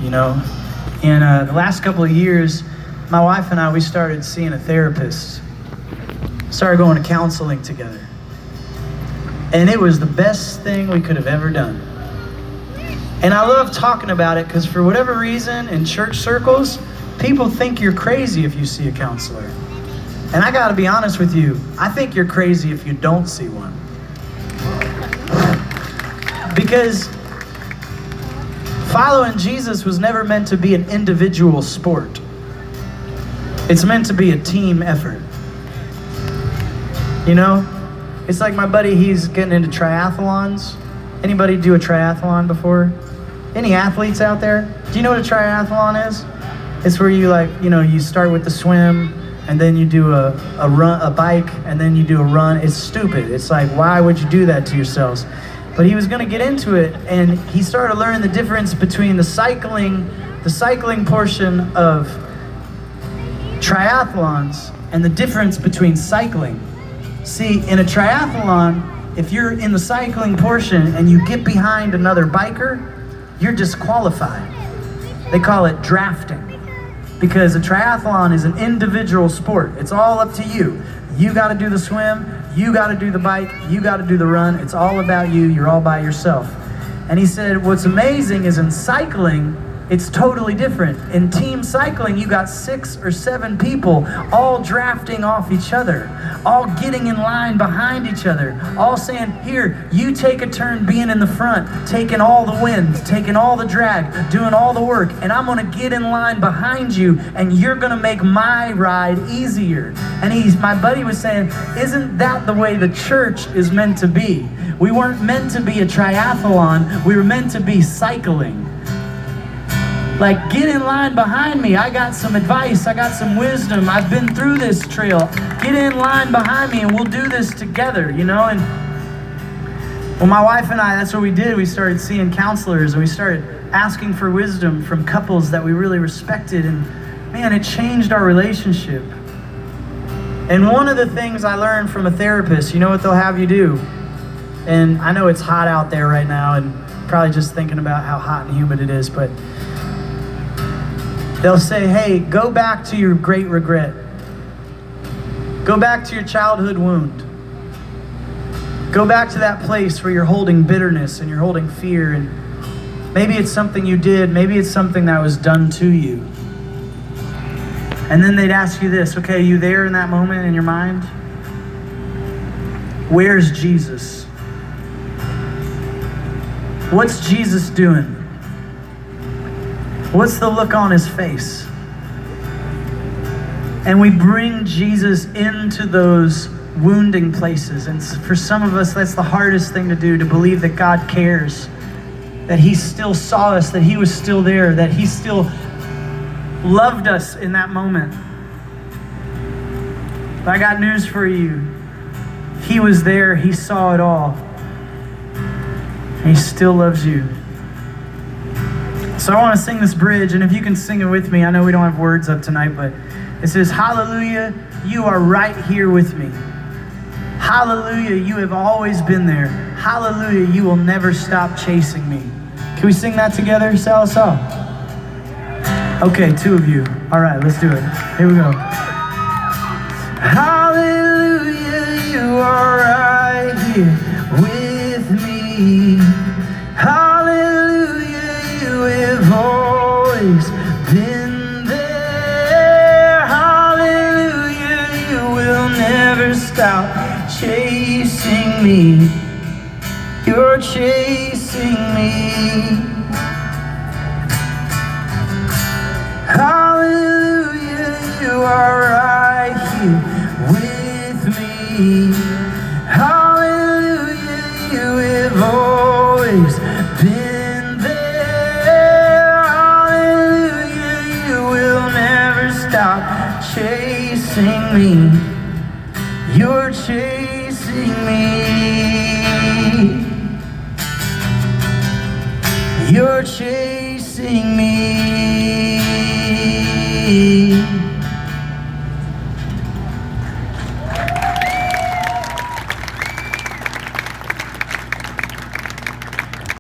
you know. And the last couple of years, my wife and I, we started seeing a therapist. Started going to counseling together. And it was the best thing we could have ever done. And I love talking about it because for whatever reason, in church circles, people think you're crazy if you see a counselor. And I gotta be honest with you, I think you're crazy if you don't see one. Because following Jesus was never meant to be an individual sport. It's meant to be a team effort. You know? It's like my buddy, he's getting into triathlons. Anybody do a triathlon before? Any athletes out there? Do you know what a triathlon is? It's where you you start with the swim, and then you do a bike, and then you do a run. It's stupid. It's like, why would you do that to yourselves? But he was gonna get into it, and he started learning the difference between the cycling portion of triathlons and the difference between cycling. See, in a triathlon, if you're in the cycling portion and you get behind another biker, you're disqualified. They call it drafting. Because a triathlon is an individual sport. It's all up to you. You gotta do the swim, you gotta do the bike, you gotta do the run. It's all about you, you're all by yourself. And he said, what's amazing is in cycling, it's totally different. In team cycling, you got 6 or 7 people all drafting off each other, all getting in line behind each other, all saying, here, you take a turn being in the front, taking all the wind, taking all the drag, doing all the work, and I'm gonna get in line behind you, and you're gonna make my ride easier. And my buddy was saying, isn't that the way the church is meant to be? We weren't meant to be a triathlon, we were meant to be cycling. Like, get in line behind me. I got some advice. I got some wisdom. I've been through this trail. Get in line behind me and we'll do this together, you know? And well, my wife and I, that's what we did. We started seeing counselors and we started asking for wisdom from couples that we really respected. And man, it changed our relationship. And one of the things I learned from a therapist, you know what they'll have you do? And I know it's hot out there right now and probably just thinking about how hot and humid it is, but they'll say, hey, go back to your great regret. Go back to your childhood wound. Go back to that place where you're holding bitterness and you're holding fear, and maybe it's something you did, maybe it's something that was done to you. And then they'd ask you this, okay, you there in that moment in your mind? Where's Jesus? What's Jesus doing? What's the look on his face? And we bring Jesus into those wounding places. And for some of us, that's the hardest thing to do, to believe that God cares, that he still saw us, that he was still there, that he still loved us in that moment. But I got news for you. He was there, he saw it all. And he still loves you. So I want to sing this bridge, and if you can sing it with me, I know we don't have words up tonight, but it says, hallelujah, you are right here with me. Hallelujah, you have always been there. Hallelujah, you will never stop chasing me. Can we sing that together, Sallisaw? Okay, 2 of you. All right, let's do it. Here we go. Hallelujah, you are right here with me. Hallelujah, you have always been there. Hallelujah, you will never stop chasing me. You're chasing me. Hallelujah, you are right here with me. Hallelujah, you have always been there. Hallelujah, you will never stop chasing me. You're chasing me. You're chasing me.